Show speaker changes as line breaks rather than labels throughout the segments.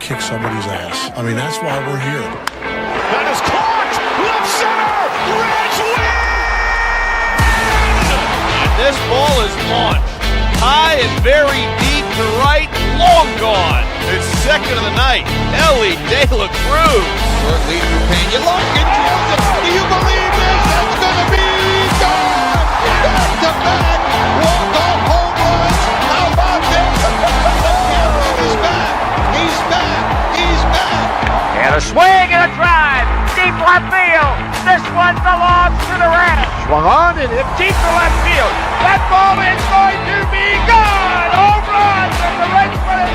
kick somebody's ass. I mean, that's why we're here.
That is caught! Left center! Reds win!
And this ball is launched. High and very deep to right, long gone. It's second of the night. Ellie De La Cruz.
Short lead for Pena. Larkin drills it. Do you believe this? That's going to be gone! Back to back! Walk-off home runs! How about this? He's back! He's back! He's back!
And a swing and a drive! Deep left field! This one belongs to the Reds!
Swung on and hit deep to left field. That ball is going to be gone! Home run! And the Reds put it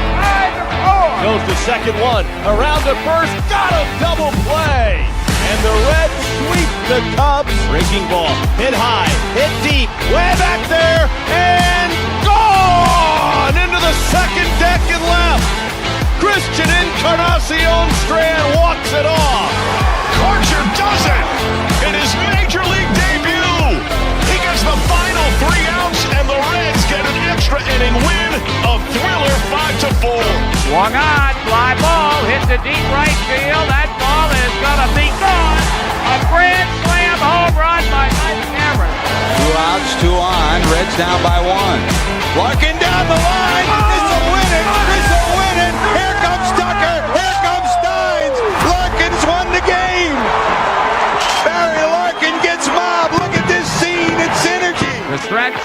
5-4!
Goes to second one. Around to first. Got a double play. And the Reds sweep the Cubs. Breaking ball. Hit high. Hit deep. Way back there. And gone! Into the second deck and left. Christian Encarnacion Strand walks it off.
Archer does it! In his major league debut! He gets the final 3 outs, and the Reds get an extra inning win. A thriller 5-4.
Swung on, fly ball, hit the deep right field. That ball is gonna be gone. A grand slam home run by Mike Cameron.
2 outs, 2 on. Reds down by 1. Larkin down the line. This will win it. This will win it. Here comes Tucker. Here comes Steins. Larkin's won the game. Barry Larkin gets mobbed. Look at this scene. It's synergy.
The stretch,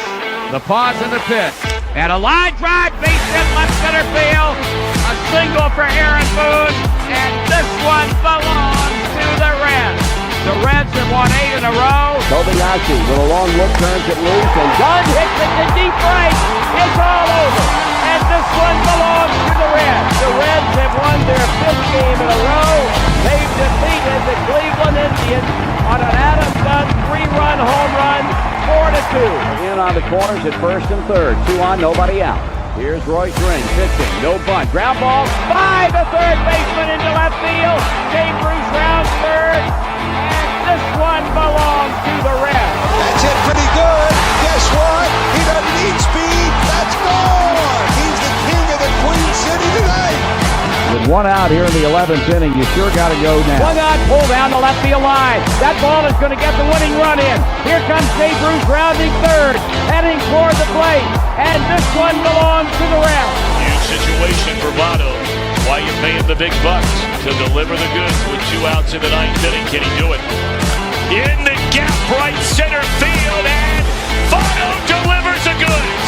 the pause and the pitch. And a line drive, base hit left center field. A single for Aaron Boone. And this one belongs to the Reds. The Reds have won 8 in a row.
Kobayashi with a long look, turns it loose, and Dunn hits it to deep right. It's all over. And this one belongs to the Reds. The Reds have won their 5th game in a row. They've defeated the Cleveland Indians on an Adam Dunn 3-run home run, 4-2. In on the corners at first and third. 2 on, nobody out. Here's Royce Ring pitching, no bunt. Ground ball by the third baseman into left field. Jay Bruce rounds third. This one belongs to the Reds.
That's it pretty good. Guess what? He doesn't need speed. That's gone. He's the king of the Queen City tonight.
With 1 out here in the 11th inning, you sure got to go now.
1 out, pull down the left field line. That ball is going to get the winning run in. Here comes Jay Bruce rounding third, heading toward the plate. And this one belongs to the Reds.
Huge situation for Votto. Why you pay him the big bucks to deliver the goods with 2 outs in the 9th inning? Can he do it? In the gap, right center field, and Votto delivers the goods.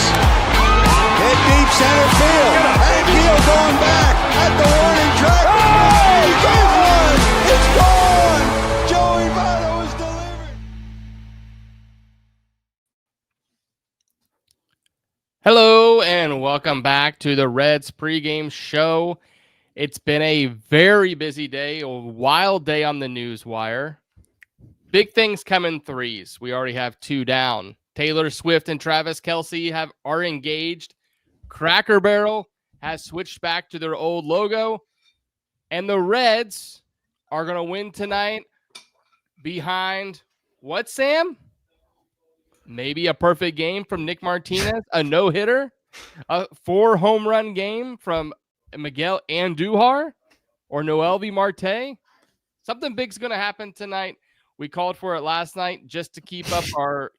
Hit deep center field. And field going back at the warning track. Oh, he gets one. It's gone. Joey Votto is delivered.
Hello and welcome back to the Reds pregame show. It's been a very busy day, a wild day on the news wire. Big things come in threes. We already have 2 down. Taylor Swift and Travis Kelce are engaged. Cracker Barrel has switched back to their old logo. And the Reds are going to win tonight behind what, Sam? Maybe a perfect game from Nick Martinez, a no-hitter, a 4 home run game from Miguel Andujar or Noelvi Marte. Something big's going to happen tonight. We called for it last night just to keep up our,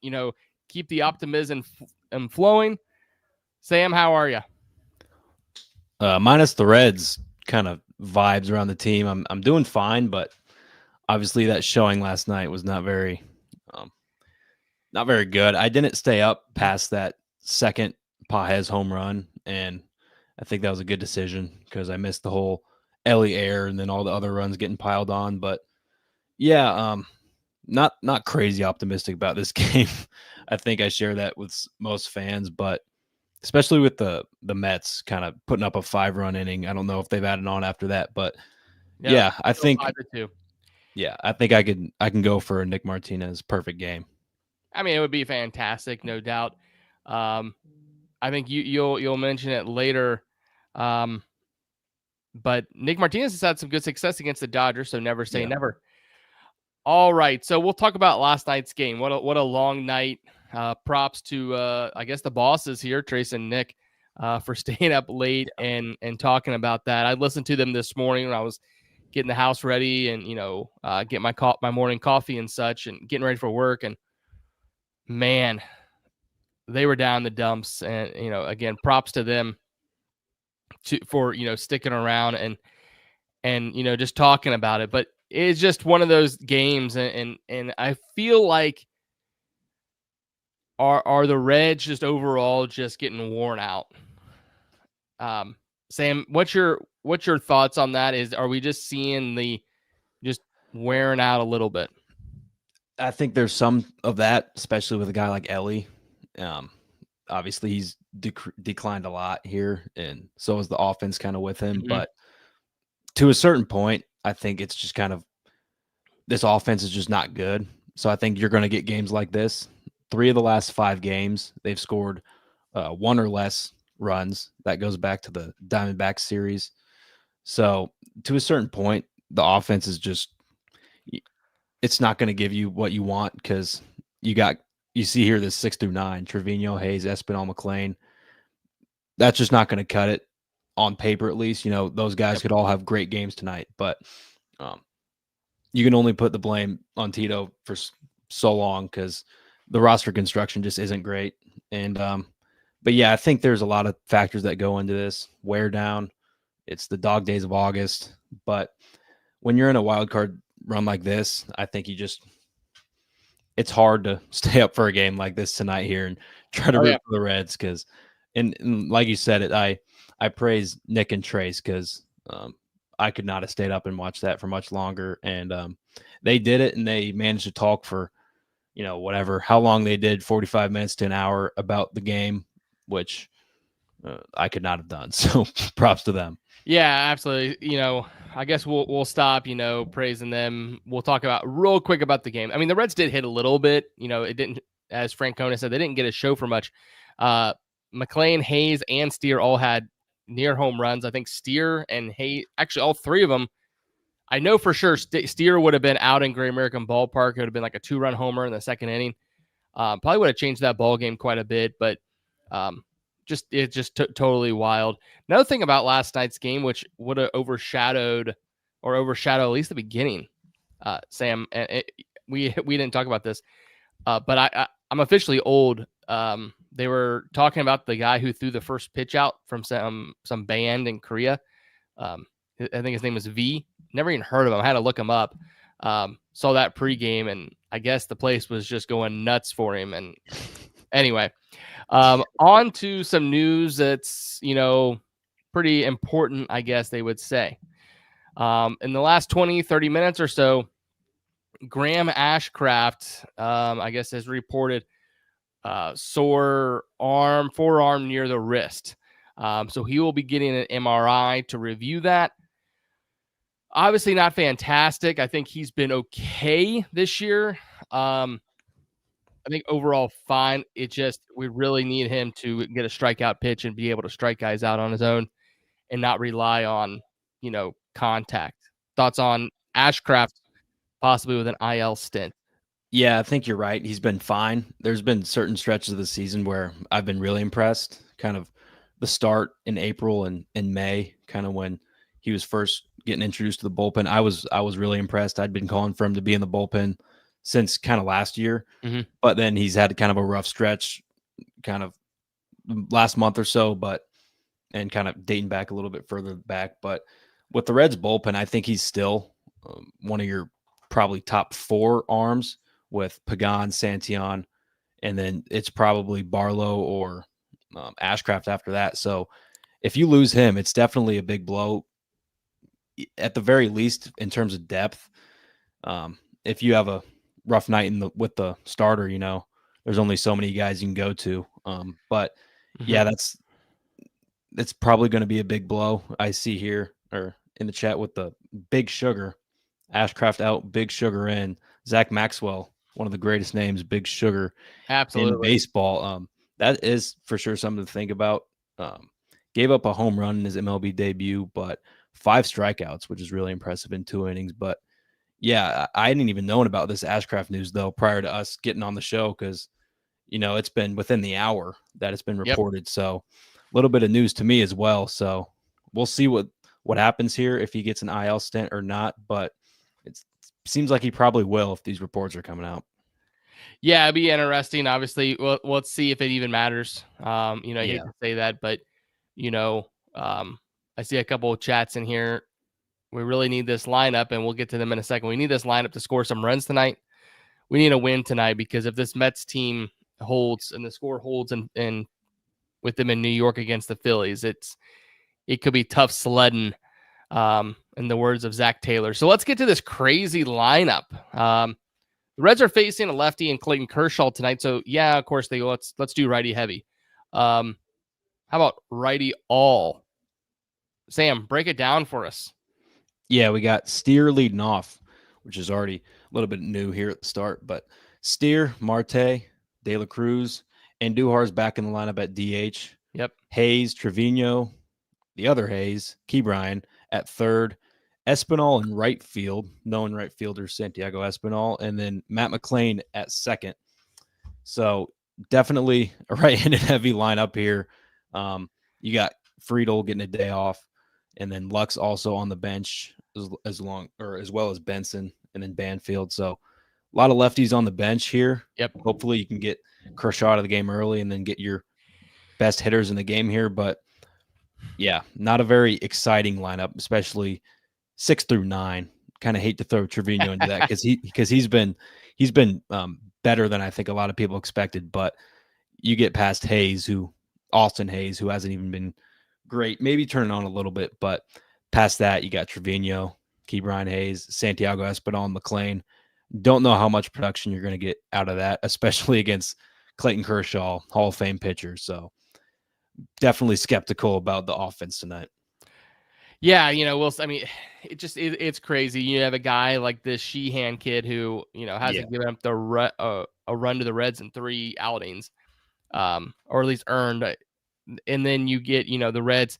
keep the optimism flowing. Sam, how are you?
Minus the Reds kind of vibes around the team. I'm doing fine, but obviously that showing last night was not very good. I didn't stay up past that second Pages home run, and I think that was a good decision because I missed the whole Ellie air and then all the other runs getting piled on. But yeah, not crazy optimistic about this game. I think I share that with most fans, but especially with the Mets kind of putting up a 5-run inning. I don't know if they've added on after that, but yeah, I think
5-2.
Yeah, I think I can go for a Nick Martinez perfect game.
I mean, it would be fantastic, no doubt. I think you'll mention it later. But Nick Martinez has had some good success against the Dodgers, so never say never. All right, so we'll talk about last night's game. What a long night. Props to I guess the bosses here, Trace and Nick. for staying up late and talking about that. I listened to them this morning when I was getting the house ready and, get my morning coffee and such and getting ready for work. And man, they were down in the dumps. And, again, props to them for sticking around and just talking about it. But it's just one of those games. And I feel like are the Reds just overall just getting worn out? Sam, what's your thoughts on that? Are we just seeing the just wearing out a little bit?
I think there's some of that, especially with a guy like Ellie. Obviously, he's declined a lot here, and so is the offense kind of with him.
Mm-hmm.
But to a certain point, I think it's just kind of this offense is just not good. So I think you're going to get games like this. 3 of the last 5 games, they've scored 1 or less runs. That goes back to the Diamondbacks series. So to a certain point, the offense is just it's not going to give you what you want because you see here this 6 through 9, Trevino, Hayes, Espinal, McLean. That's just not going to cut it on paper, at least. Those guys could all have great games tonight, but you can only put the blame on Tito for so long because the roster construction just isn't great. And but yeah, I think there's a lot of factors that go into this. Wear down. It's the dog days of August. But when you're in a wild card run like this, I think it's hard to stay up for a game like this tonight here and try to root for the Reds because, and like you said it, I praise Nick and Trace because I could not have stayed up and watched that for much longer. And they did it, and they managed to talk for, how long they did, 45 minutes to an hour about the game, which I could not have done. So props to them.
Yeah, absolutely. I guess we'll stop, praising them. We'll talk about real quick about the game. I mean, the Reds did hit a little bit. It didn't, as Francona said, they didn't get a show for much. McLean, Hayes, and Steer all had near home runs. I think Steer and Hayes, actually all 3 of them, I know for sure Steer would have been out in Great American Ballpark. It would have been like a 2-run homer in the second inning. Probably would have changed that ball game quite a bit, but it's just totally wild. Another thing about last night's game, which would have overshadow at least the beginning, Sam, and we didn't talk about this, but I'm officially old. They were talking about the guy who threw the first pitch out from some band in Korea. I think his name is V. Never even heard of him. I had to look him up. Saw that pregame, and I guess the place was just going nuts for him. And anyway, on to some news that's, pretty important, I guess they would say. In the last 20, 30 minutes or so, Graham Ashcraft, I guess, has reported sore forearm near the wrist. So he will be getting an MRI to review that. Obviously not fantastic. I think he's been okay this year. I think overall fine. We really need him to get a strikeout pitch and be able to strike guys out on his own and not rely on, contact. Thoughts on Ashcraft possibly with an IL stint?
Yeah, I think you're right. He's been fine. There's been certain stretches of the season where I've been really impressed. Kind of the start in April and in May, kind of when he was first getting introduced to the bullpen. I was really impressed. I'd been calling for him to be in the bullpen since kind of last year, but then he's had kind of a rough stretch kind of last month or so, and kind of dating back a little bit further back. But with the Reds bullpen, I think he's still one of your probably top 4 arms with Pagan, Santillan, and then it's probably Barlow or Ashcraft after that. So if you lose him, it's definitely a big blow at the very least in terms of depth. If you have a rough night with the starter, there's only so many guys you can go to. But yeah, that's probably going to be a big blow. I see here or in the chat with the Big Sugar, Ashcraft out, Big Sugar in. Zach Maxwell, one of the greatest names, Big Sugar,
absolutely,
in baseball. That is for sure something to think about. Gave up a home run in his MLB debut, but 5 strikeouts, which is really impressive in 2 innings. But yeah, I hadn't even known about this Ashcraft news though prior to us getting on the show because it's been within the hour that it's been reported. So little bit of news to me as well. So we'll see what happens here, if he gets an IL stint or not. But it seems like he probably will if these reports are coming out.
Yeah, it'd be interesting. Obviously, let's see if it even matters. I hate to say that, but I see a couple of chats in here. We really need this lineup, and we'll get to them in a second. We need this lineup to score some runs tonight. We need a win tonight, because if this Mets team holds and the score holds and with them in New York against the Phillies, it could be tough sledding, in the words of Zach Taylor. So let's get to this crazy lineup. The Reds are facing a lefty and Clayton Kershaw tonight. So yeah, of course let's do righty heavy. How about righty all? Sam, break it down for us.
Yeah, we got Steer leading off, which is already a little bit new here at the start. But Steer, Marte, De La Cruz, Andujar's back in the lineup at DH.
Yep.
Hayes, Trevino, the other Hayes, Ke'Bryan at third. Espinal in right field, known right fielder Santiago Espinal, and then Matt McLain at second. So definitely a right-handed heavy lineup here. You got Friedel getting a day off, and then Lux also on the bench as well as Benson and then Banfield. So a lot of lefties on the bench here.
Yep.
Hopefully you can get Kershaw out of the game early and then get your best hitters in the game here. But yeah, not a very exciting lineup, especially 6 through 9. Kind of hate to throw Trevino into that because he's been better than I think a lot of people expected. But you get past Austin Hayes, who hasn't even been great, maybe turning on a little bit, but past that, you got Trevino, Ke'Bryan Hayes, Santiago Espinal, and McLain. Don't know how much production you're going to get out of that, especially against Clayton Kershaw, Hall of Fame pitcher. So definitely skeptical about the offense tonight.
Yeah, it's crazy. You have a guy like this Sheehan kid who, hasn't given up a run to the Reds in 3 outings, or at least earned. And then you get, the Reds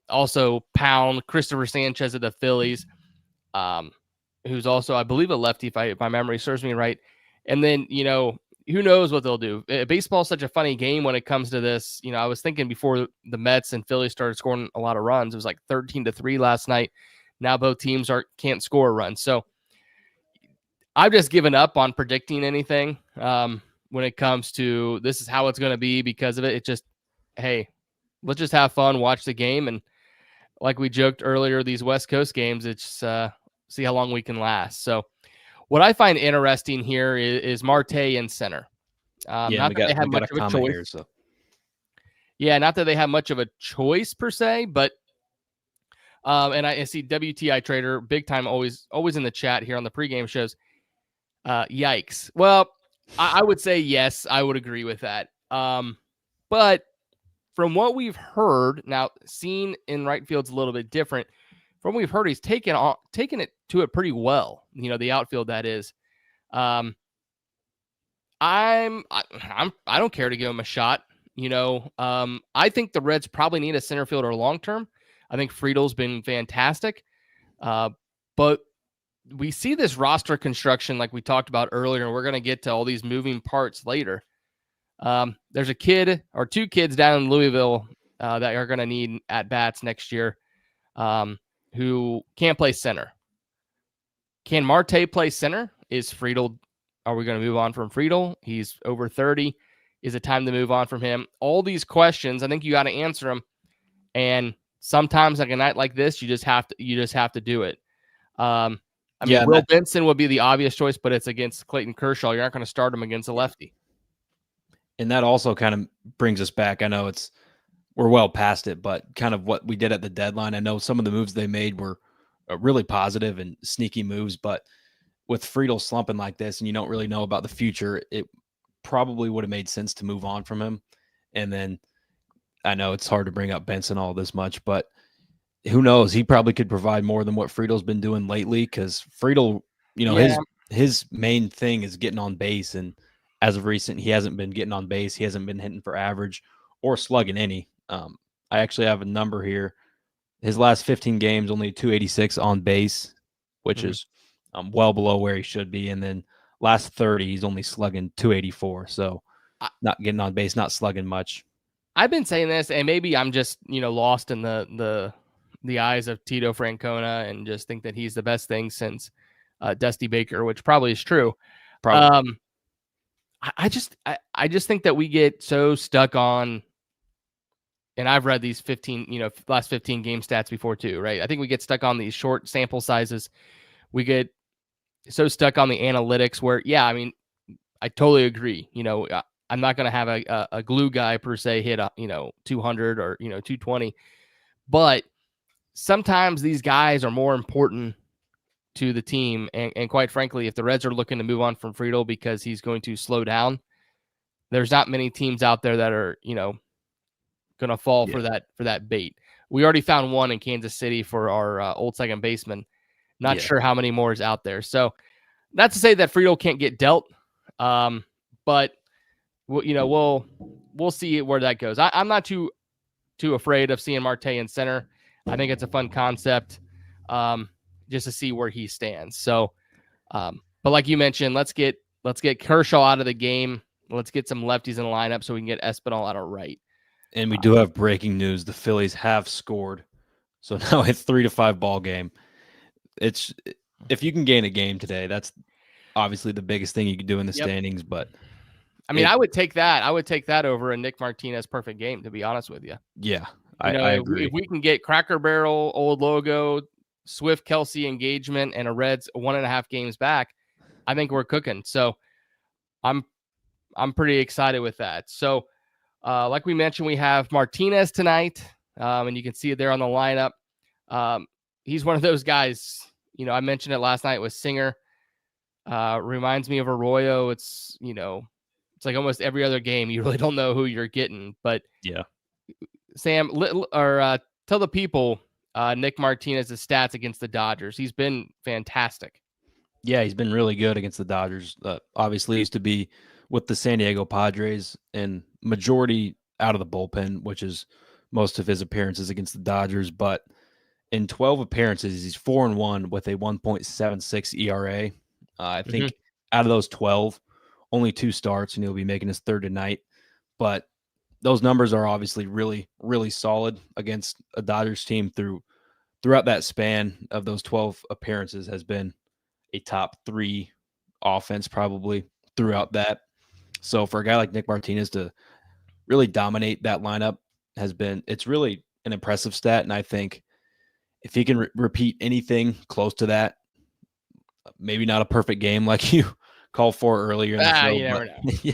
also pound Christopher Sanchez of the Phillies, who's also, I believe, a lefty, if my memory serves me right. And then, who knows what they'll do. Baseball is such a funny game when it comes to this. I was thinking before the Mets and Phillies started scoring a lot of runs, it was like 13-3 last night. Now both teams can't score a run. So I've just given up on predicting anything when it comes to this is how it's going to be because of it. It just, hey, let's just have fun, watch the game. And like we joked earlier, these West Coast games, it's see how long we can last. So what I find interesting here is Marte in center. Not that they have much of a choice. Here, so. Yeah, not that they have much of a choice per se, but and I see WTI Trader big time always in the chat here on the pregame shows. Yikes. Well, I would say yes, I would agree with that. But from what we've heard, now seen in right field's a little bit different. From what we've heard, he's taken it to it pretty well. The outfield that is. I don't care to give him a shot. I think the Reds probably need a center fielder long term. I think Friedel's been fantastic, but we see this roster construction like we talked about earlier, and we're going to get to all these moving parts later. There's a kid or 2 kids down in Louisville that are going to need at bats next year. Who can't play center. Can Marte play center? Is Friedel, are we going to move on from Friedel? He's over 30. Is it time to move on from him? All these questions, I think you got to answer them. And sometimes like a night like this, you just have to do it. Will Benson would be the obvious choice, but it's against Clayton Kershaw. You're not going to start him against a lefty.
And that also kind of brings us back. I know we're well past it, but kind of what we did at the deadline. I know some of the moves they made were really positive and sneaky moves, but with Friedel slumping like this and you don't really know about the future, it probably would have made sense to move on from him. And then I know it's hard to bring up Benson all this much, but who knows? He probably could provide more than what Friedel's been doing lately because Friedel, his main thing is getting on base. And as of recent, he hasn't been getting on base. He hasn't been hitting for average or slugging any. I actually have a number here. His last 15 games, only 286 on base, which is well below where he should be. And then last 30, he's only slugging 284. So not getting on base, not slugging much.
I've been saying this, and maybe I'm just, lost in the eyes of Tito Francona and just think that he's the best thing since Dusty Baker, which probably is true.
Probably.
I just think that we get so stuck on, and I've read these last 15 game stats before too, right? I think we get stuck on these short sample sizes. We get so stuck on the analytics where, yeah, I mean, I totally agree. I'm not going to have a glue guy per se hit, 200 or, 220, but sometimes these guys are more important to the team. And quite frankly, if the Reds are looking to move on from Friedel because he's going to slow down, there's not many teams out there that are, going to fall for that bait. We already found one in Kansas City for our old second baseman. Not sure how many more is out there. So not to say that Friedel can't get dealt, but we'll see where that goes. I'm not too afraid of seeing Marte in center. I think it's a fun concept, just to see where he stands. So, but like you mentioned, let's get Kershaw out of the game. Let's get some lefties in the lineup so we can get Espinal out of right.
And we do have breaking news: the Phillies have scored, so now it's 3-5 ball game. It's if you can gain a game today, that's obviously the biggest thing you can do in the standings. But
I mean, I would take that. I would take that over a Nick Martinez perfect game, to be honest with you.
Yeah, I agree.
If we can get Cracker Barrel, old logo, Swift Kelsey engagement, and a Reds 1.5 games back, I think we're cooking. So I'm pretty excited with that. So like we mentioned, we have Martinez tonight, and you can see it there on the lineup. He's one of those guys, I mentioned it last night with Singer. Reminds me of Arroyo. It's, it's like almost every other game. You really don't know who you're getting. But
yeah,
Sam, tell the people Nick Martinez's stats against the Dodgers. He's been fantastic.
Yeah, he's been really good against the Dodgers. Obviously, used to be with the San Diego Padres and majority out of the bullpen, which is most of his appearances against the Dodgers. But in 12 appearances, he's 4-1 with a 1.76 ERA. I think out of those 12, only 2 starts, and he'll be making his third tonight. But those numbers are obviously really, really solid against a Dodgers team throughout that span of those 12 appearances has been a top 3 offense probably throughout that. So for a guy like Nick Martinez to really dominate that lineup it's really an impressive stat. And I think if he can repeat anything close to that, maybe not a perfect game like you called for earlier in the show,
you never know.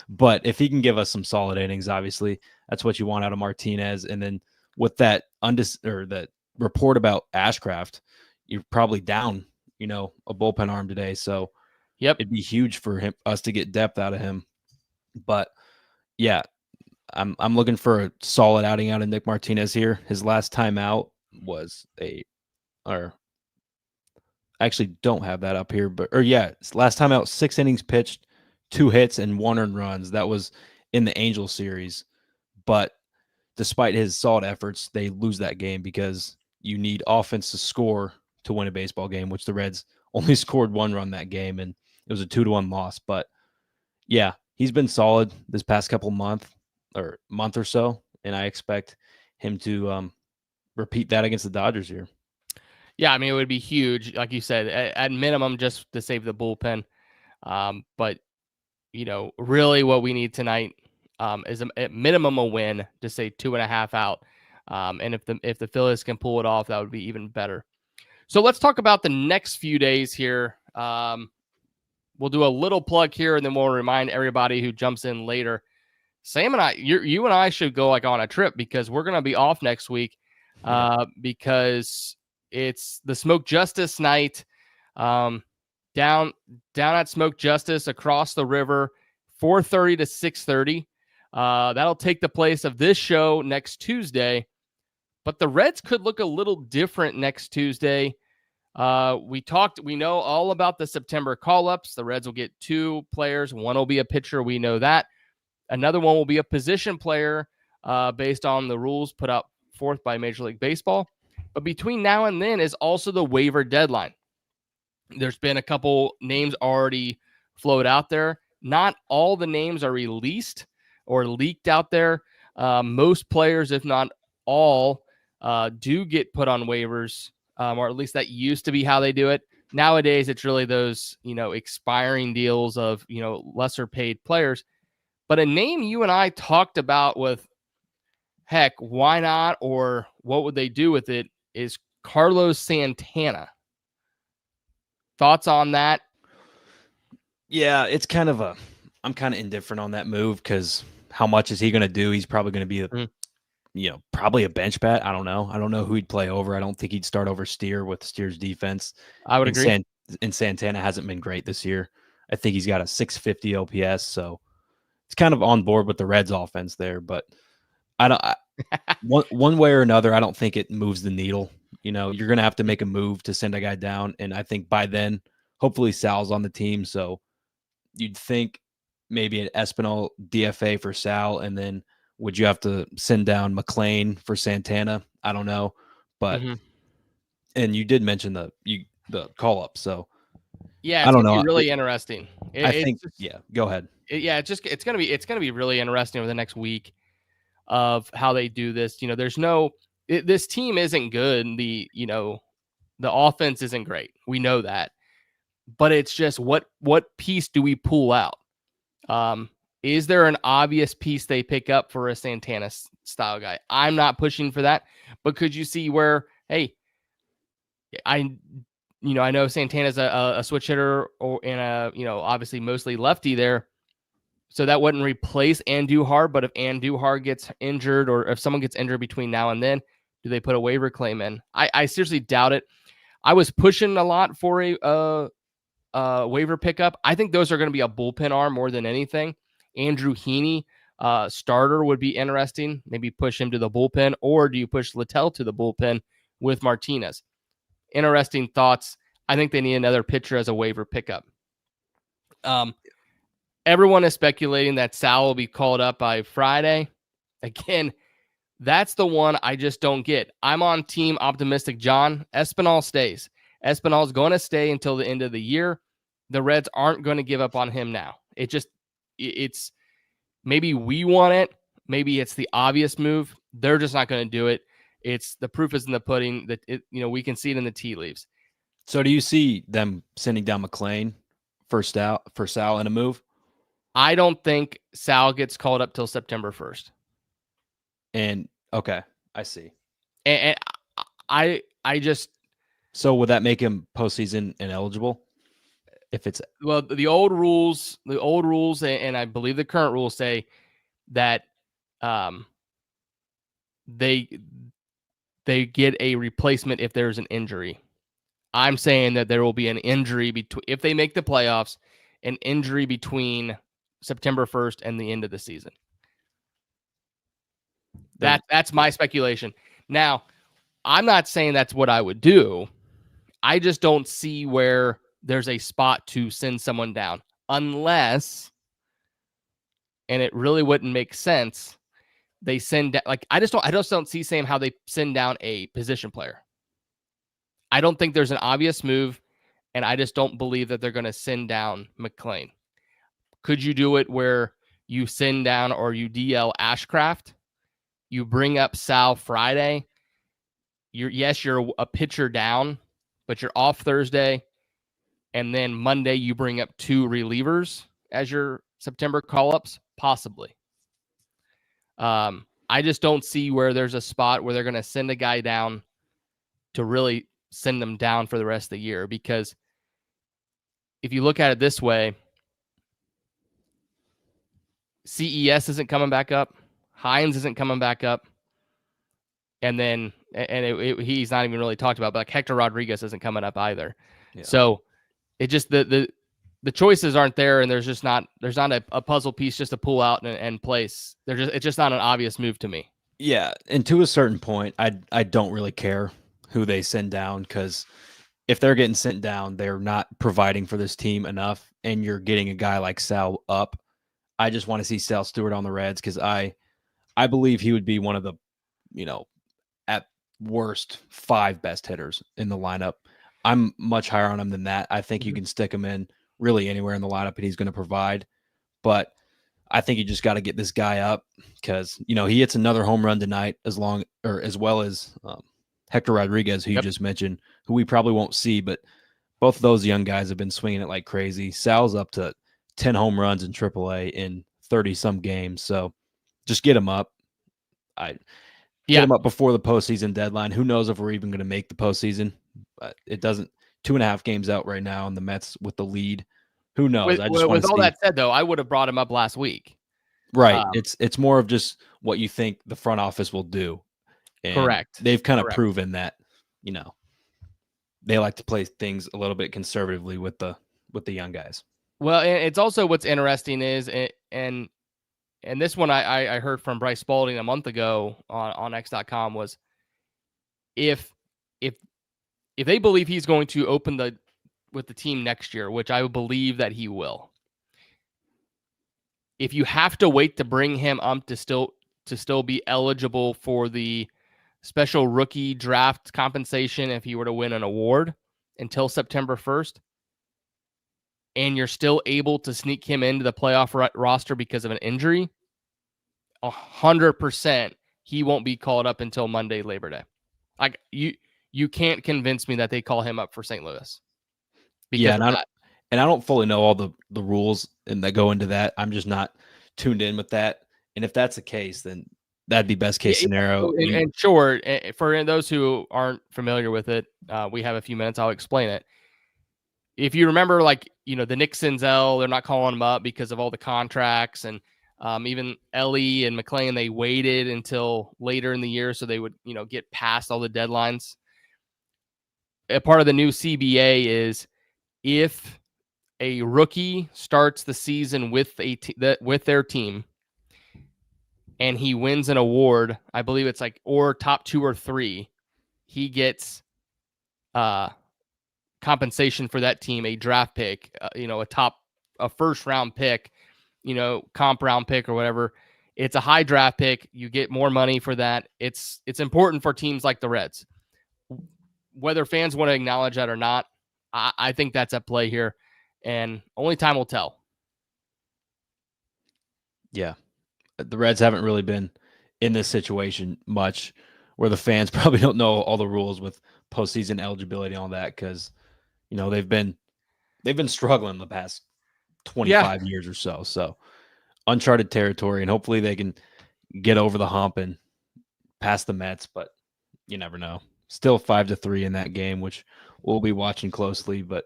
But if he can give us some solid innings, obviously that's what you want out of Martinez. And then with that that report about Ashcraft, you're probably down, a bullpen arm today. So it'd be huge for us to get depth out of him. But yeah, I'm looking for a solid outing out of Nick Martinez here. His last time out was actually don't have that up here, last time out, 6 innings pitched, 2 hits and 1 earned runs. That was in the Angels series. But despite his solid efforts, they lose that game because you need offense to score to win a baseball game, which the Reds only scored 1 run that game, and it was a 2-1 loss. But yeah, he's been solid this past month or so, and I expect him to repeat that against the Dodgers here.
Yeah, I mean, it would be huge, like you said, at minimum, just to save the bullpen. But, really what we need tonight is at minimum a win to say 2.5 out. And if the Phillies can pull it off, that would be even better. So let's talk about the next few days here. We'll do a little plug here, and then we'll remind everybody who jumps in later. Sam and I, you and I should go on a trip because we're going to be off next week because it's the Smoke Justice night down at Smoke Justice across the river, 4:30 to 6:30. That'll take the place of this show next Tuesday. But the Reds could look a little different next Tuesday. We know all about the September call-ups. The Reds will get 2 players. One will be a pitcher. We know that. Another one will be a position player based on the rules put out forth by Major League Baseball. But between now and then is also the waiver deadline. There's been a couple names already float out there. Not all the names are released or leaked out there. Most players, if not all, do get put on waivers, or at least that used to be how they do it. Nowadays, it's really those, expiring deals of, lesser paid players. But a name you and I talked about with, heck, why not, or what would they do with it, is Carlos Santana. Thoughts on that?
Yeah, it's kind of I'm kind of indifferent on that move because how much is he going to do? He's probably going to be probably a bench bat. I don't know. I don't know who he'd play over. I don't think he'd start over Steer with Steer's defense.
I would agree.
And Santana hasn't been great this year. I think he's got a 650 OPS, so it's kind of on board with the Reds offense there. But one way or another, I don't think it moves the needle. You're going to have to make a move to send a guy down, and I think by then, hopefully Sal's on the team, so you'd think maybe an Espinal DFA for Sal, and then would you have to send down McLean for Santana? I don't know, but and you did mention the call up, so
yeah,
I don't know.
Really interesting.
Go ahead.
It's gonna be really interesting over the next week of how they do this. This team isn't good. The offense isn't great. We know that, but it's just what piece do we pull out? Is there an obvious piece they pick up for a Santana style guy? I'm not pushing for that, but could you see where, hey, I know Santana's a switch hitter and obviously mostly lefty there. So that wouldn't replace Andujar, but if Andujar gets injured or if someone gets injured between now and then, do they put a waiver claim in? I seriously doubt it. I was pushing a lot for a waiver pickup. I think those are going to be a bullpen arm more than anything. Andrew Heaney, starter, would be interesting. Maybe push him to the bullpen, or do you push Littell to the bullpen with Martinez? Interesting thoughts. I think they need another pitcher as a waiver pickup. Everyone is speculating that Sal will be called up by Friday. Again, that's the one I just don't get. I'm on team optimistic John. Espinal stays. Espinal's going to stay until the end of the year. The Reds aren't going to give up on him now. It's maybe we want it. Maybe it's the obvious move. They're just not going to do it. It's the proof is in the pudding that we can see it in the tea leaves.
So do you see them sending down McLean for Sal in a move?
I don't think Sal gets called up till September 1st.
And okay, I see.
And I just.
So would that make him postseason ineligible? If it's
the old rules, and I believe the current rules say that they get a replacement if there's an injury. I'm saying that there will be an injury if they make the playoffs, an injury between September 1st and the end of the season. That's my speculation. Now, I'm not saying that's what I would do. I just don't see where there's a spot to send someone down unless, and it really wouldn't make sense, they send down, I just don't see Sam how they send down a position player. I don't think there's an obvious move, and I just don't believe that they're going to send down McLean. Could you do it where you send down or you DL Ashcraft, you bring up Sal Friday, you're a pitcher down, but you're off Thursday, and then Monday you bring up two relievers as your September call-ups? Possibly. I just don't see where there's a spot where they're going to send a guy down to really send them down for the rest of the year, because if you look at it this way, CES isn't coming back up, Hines isn't coming back up, and then he's not even really talked about, but Hector Rodriguez isn't coming up either. Yeah. So it just the choices aren't there, and there's not a puzzle piece just to pull out and place. It's just not an obvious move to me.
Yeah, and to a certain point, I don't really care who they send down, because if they're getting sent down, they're not providing for this team enough, and you're getting a guy like Sal up. I just want to see Sal Stewart on the Reds, because I believe he would be one of the, at worst, 5 best hitters in the lineup. I'm much higher on him than that. I think you can stick him in really anywhere in the lineup and he's going to provide. But I think you just got to get this guy up because, he hits another home run tonight as well as Hector Rodriguez, who you just mentioned, who we probably won't see, but both of those young guys have been swinging it like crazy. Sal's up to 10 home runs in AAA in 30-some games, so just get him up. Get him up before the postseason deadline. Who knows if we're even going to make the postseason? But it doesn't. 2.5 games out right now, and the Mets with the lead. Who knows?
With all that said, though, I would have brought him up last week.
Right. It's more of just what you think the front office will do. And
correct.
They've kind of proven that, they like to play things a little bit conservatively with the young guys.
Well, and it's also what's interesting is, and this one I heard from Bryce Spalding a month ago on X.com was if they believe he's going to open with the team next year, which I believe that he will. If you have to wait to bring him up to still be eligible for the special rookie draft compensation if he were to win an award until September 1st, and you're still able to sneak him into the playoff roster because of an injury, 100% he won't be called up until Monday, Labor Day. Like you can't convince me that they call him up for St. Louis.
And I don't fully know all the rules and that go into that. I'm just not tuned in with that. And if that's the case, then that'd be best case scenario.
And sure, for those who aren't familiar with it, we have a few minutes. I'll explain it. If you remember, the Nick Senzel, they're not calling him up because of all the contracts, and even Ellie and McClain, they waited until later in the year so they would, get past all the deadlines. A part of the new CBA is if a rookie starts the season with their team and he wins an award, I believe it's or top 2 or 3, he gets compensation for that team, a draft pick, a first round pick, comp round pick or whatever. It's a high draft pick. You get more money for that. It's important for teams like the Reds. Whether fans want to acknowledge that or not, I think that's at play here, and only time will tell.
Yeah. The Reds haven't really been in this situation much where the fans probably don't know all the rules with postseason eligibility and all that because, they've been struggling the past 25 years or so. So uncharted territory, and hopefully they can get over the hump and pass the Mets, but you never know. Still 5-3 in that game, which we'll be watching closely. But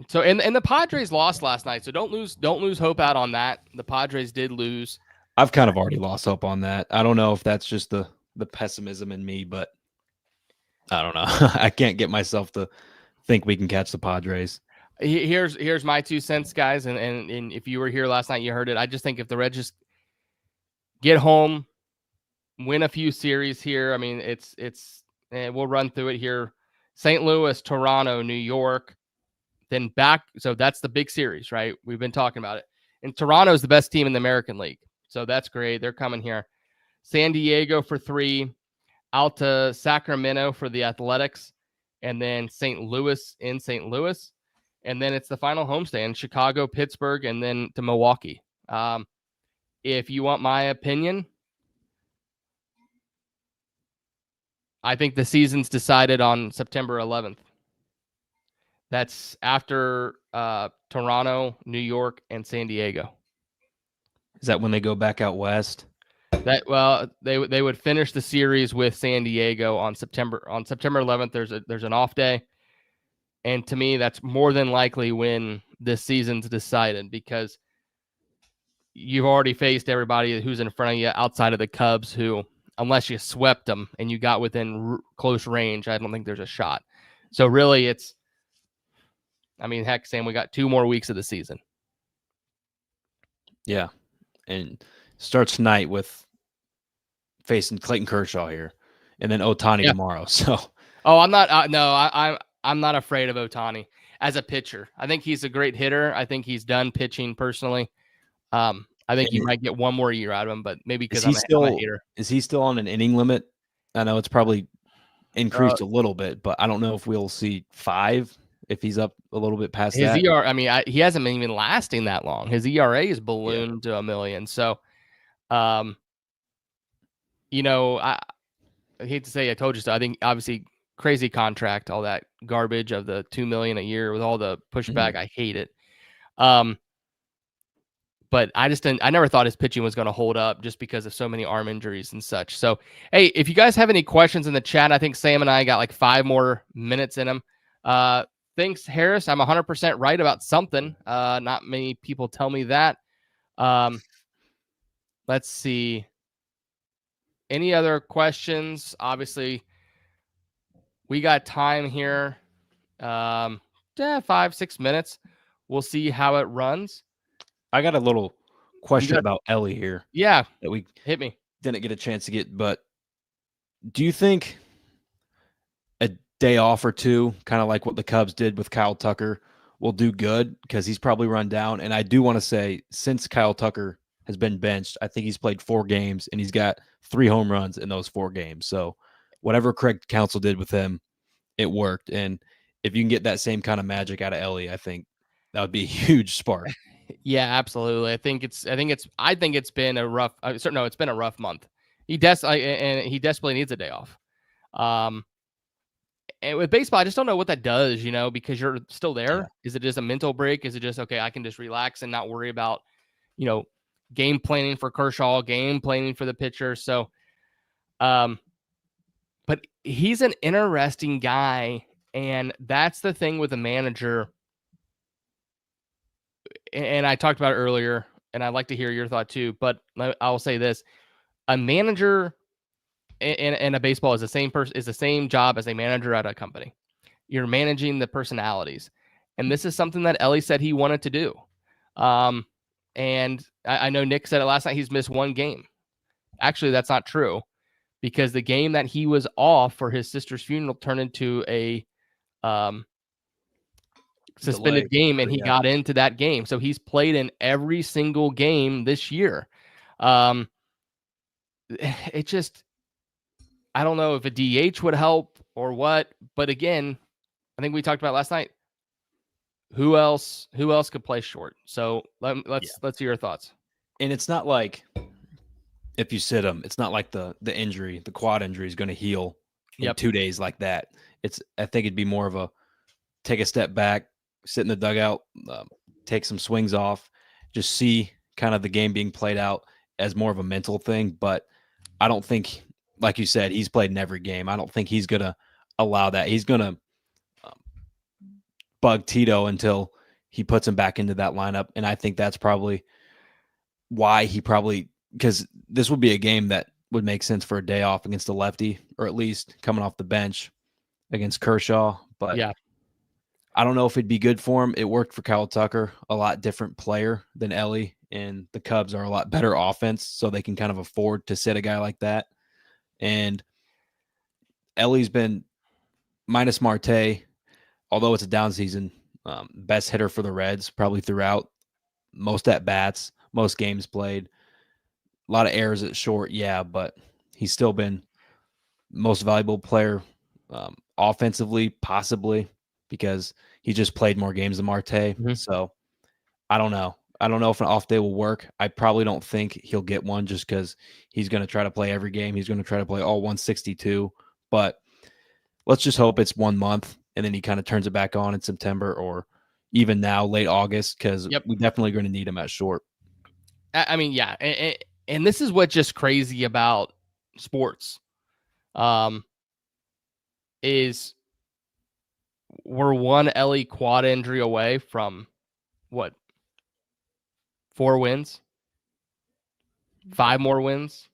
so, and the Padres lost last night, so don't lose hope out on that. The Padres did lose.
I've kind of already lost hope on that. I don't know if that's just the pessimism in me, but I don't know. I can't get myself to think we can catch the Padres.
Here's my 2 cents, guys, and if you were here last night, you heard it. I just think if the Reds just get home, win a few series here. I mean, it's we'll run through it here. St. Louis, Toronto, New York, then back. So that's the big series, right? We've been talking about it. And Toronto is the best team in the American League. So that's great. They're coming here. San Diego for 3, out to Sacramento for the Athletics, and then St. Louis in St. Louis. And then it's the final homestand, Chicago, Pittsburgh, and then to Milwaukee. If you want my opinion, I think the season's decided on September 11th. That's after Toronto, New York, and San Diego.
Is that when they go back out west?
They would finish the series with San Diego on September 11th. There's an off day, and to me, that's more than likely when this season's decided because you've already faced everybody who's in front of you outside of the Cubs, who, unless you swept them and you got within close range, I don't think there's a shot. So really, heck, Sam, we got 2 more weeks of the season.
Yeah, and starts tonight with facing Clayton Kershaw here, and then Ohtani tomorrow. So,
I'm not. I'm not afraid of Ohtani as a pitcher. I think he's a great hitter. I think he's done pitching personally. I think you might get one more year out of him, but maybe because I'm a hater.
Is he still on an inning limit? I know it's probably increased a little bit, but I don't know if we'll see 5 if he's up a little bit past
His
that.
ERA, I mean, he hasn't been even lasting that long. His ERA is ballooned to 1 million. So, you know, I hate to say I told you so. I think obviously crazy contract, all that garbage of the $2 million a year with all the pushback. I hate it. But I never thought his pitching was going to hold up just because of so many arm injuries and such. So, hey, if you guys have any questions in the chat, I think Sam and I got like 5 more minutes in them. Thanks, Harris. I'm 100% right about something. Not many people tell me that. Let's see. Any other questions? Obviously, we got time here. 5-6 minutes. We'll see how it runs.
I got a little question about Ellie here.
Yeah.
That we
hit me.
Didn't get a chance to get, but do you think a day off or two, kind of like what the Cubs did with Kyle Tucker, will do good? Because he's probably run down. And I do want to say, since Kyle Tucker has been benched, I think he's played 4 games and he's got 3 home runs in those 4 games. So whatever Craig Counsell did with him, it worked. And if you can get that same kind of magic out of Ellie, I think that would be a huge spark.
Yeah, absolutely. I think it's been a rough. It's been a rough month. He desperately needs a day off. And with baseball, I just don't know what that does. Because you're still there. Yeah. Is it just a mental break? Is it just okay? I can just relax and not worry about, game planning for Kershaw, game planning for the pitcher. So, but he's an interesting guy, and that's the thing with a manager. And I talked about it earlier, and I'd like to hear your thought too, but I'll say this. A manager in a baseball is the same job as a manager at a company. You're managing the personalities. And this is something that Ellie said he wanted to do. And I know Nick said it last night, he's missed 1 game. Actually, that's not true, because the game that he was off for his sister's funeral turned into a suspended game, and he got into that game. So he's played in every single game this year. It just, I don't know if a DH would help or what, but again, I think we talked about last night. Who else could play short? So let's hear your thoughts.
And it's not like if you sit him, it's not like the injury, the quad injury is going to heal in 2 days like that. I think it'd be more of a take a step back, sit in the dugout, take some swings off, just see kind of the game being played out as more of a mental thing. But I don't think, like you said, he's played in every game. I don't think he's going to allow that. He's going to bug Tito until he puts him back into that lineup. And I think that's probably why because this would be a game that would make sense for a day off against a lefty, or at least coming off the bench against Kershaw. But yeah, I don't know if it'd be good for him. It worked for Kyle Tucker, a lot different player than Ellie, and the Cubs are a lot better offense, so they can kind of afford to sit a guy like that. And Ellie's been, minus Marte, although it's a down season, best hitter for the Reds probably throughout, most at-bats, most games played, a lot of errors at short, but he's still been most valuable player offensively, possibly, because he just played more games than Marte. Mm-hmm. So I don't know. I don't know if an off day will work. I probably don't think he'll get one, just because he's going to try to play every game. He's going to try to play all 162. But let's just hope it's 1 month, and then he kind of turns it back on in September, or even now, late August, because we definitely going to need him at short.
I mean, yeah. And this is what's just crazy about sports, is we're 1 Ellie quad injury away from what? 4 wins, 5 more wins.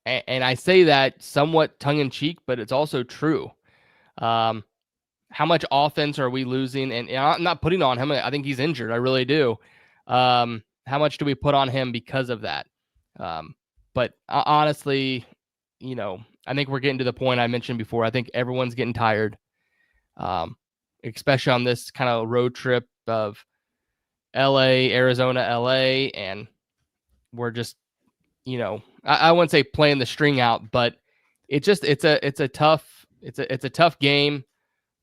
And I say that somewhat tongue in cheek, but it's also true. How much offense are we losing? And I'm not putting on him. I think he's injured. I really do. How much do we put on him because of that? But honestly, I think we're getting to the point I mentioned before. I think everyone's getting tired, especially on this kind of road trip of LA, Arizona, LA, and we're just, I wouldn't say playing the string out, but it's a tough game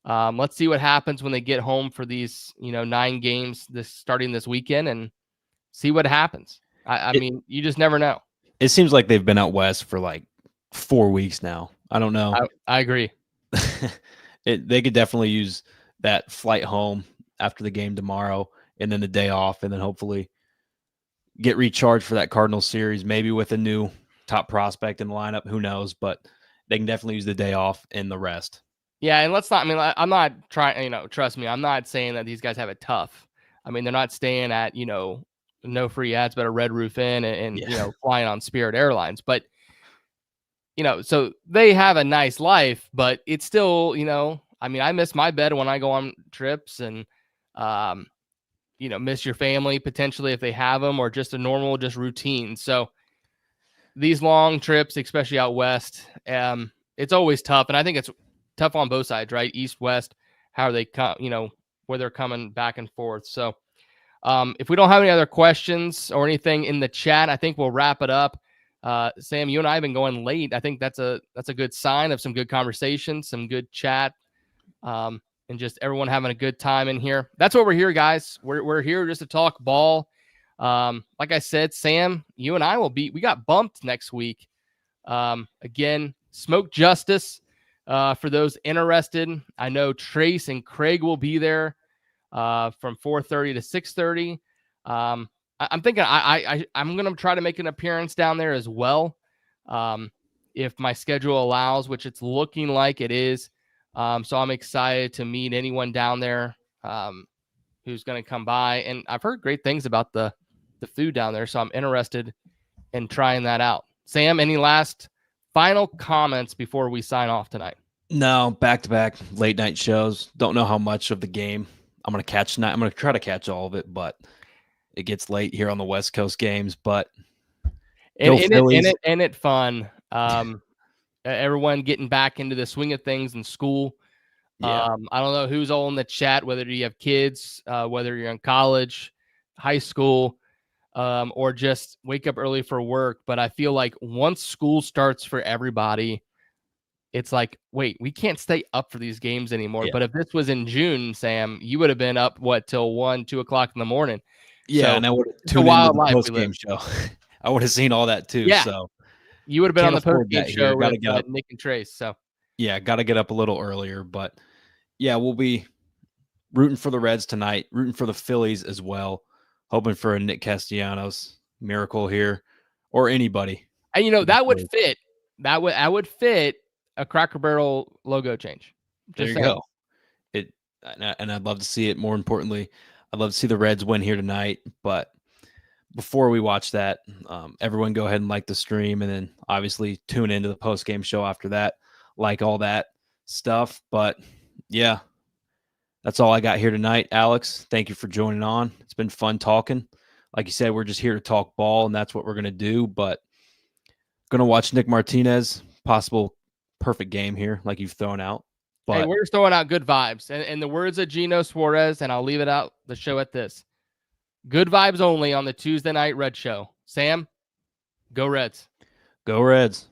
Let's see what happens when they get home for these, 9 games starting this weekend, and see what happens. I mean, you just never know.
It seems like they've been out west for like 4 weeks now. I don't know.
I agree.
They could definitely use that flight home after the game tomorrow, and then the day off, and then hopefully get recharged for that Cardinals series, maybe with a new top prospect in the lineup. Who knows? But they can definitely use the day off and the rest.
Yeah, and I'm not trying, trust me, I'm not saying that these guys have it tough. I mean, they're not staying at, no free ads, but a Red Roof Inn and flying on Spirit Airlines. But, so they have a nice life, but it's still, I mean, I miss my bed when I go on trips and, miss your family potentially if they have them, or just a normal, just routine. So these long trips, especially out west, it's always tough. And I think it's tough on both sides, right? East, west, how they come, where they're coming back and forth. So if we don't have any other questions or anything in the chat, I think we'll wrap it up. Sam, you and I have been going late. I think that's a good sign of some good conversation, some good chat, and just everyone having a good time in here. That's what we're here, guys. We're here just to talk ball. Like I said, Sam, you and I we got bumped next week. Again, Smoke Justice. For those interested, I know Trace and Craig will be there from 4:30 to 6:30. I'm thinking I'm going to try to make an appearance down there as well, if my schedule allows, which it's looking like it is. So I'm excited to meet anyone down there who's going to come by. And I've heard great things about the food down there, so I'm interested in trying that out. Sam, any last final comments before we sign off tonight?
No, back-to-back late night shows. Don't know how much of the game I'm going to catch tonight. I'm going to try to catch all of it, but it gets late here on the West Coast games. But
it fun. Everyone getting back into the swing of things in school.
Yeah.
I don't know who's all in the chat, whether you have kids, whether you're in college, high school, or just wake up early for work. But I feel like once school starts for everybody, it's like, wait, we can't stay up for these games anymore.
Yeah.
But if this was in June, Sam, you would have been up, till 1, 2 o'clock in the morning.
Yeah,
so,
and I would have tuned into the post-game show. I would have seen all that too.
Yeah.
So
you would have been on the post-game show with
get
Nick and Trace. So
yeah, got to get up a little earlier. But yeah, we'll be rooting for the Reds tonight, rooting for the Phillies as well, hoping for a Nick Castellanos miracle here, or anybody.
And that would fit. That would fit a Cracker Barrel logo change.
There you go. And I'd love to see it. More importantly, I'd love to see the Reds win here tonight. But before we watch that, everyone go ahead and like the stream, and then obviously tune into the post-game show after that, like all that stuff. But yeah, that's all I got here tonight. Alex, thank you for joining on. It's been fun talking. Like you said, we're just here to talk ball, and that's what we're going to do. But going to watch Nick Martinez, possible perfect game here, like you've thrown out. But
hey, we're just throwing out good vibes. And in the words of Gino Suarez, and I'll leave it out the show at this: good vibes only on the Tuesday Night Red Show. Sam, go Reds.
Go Reds.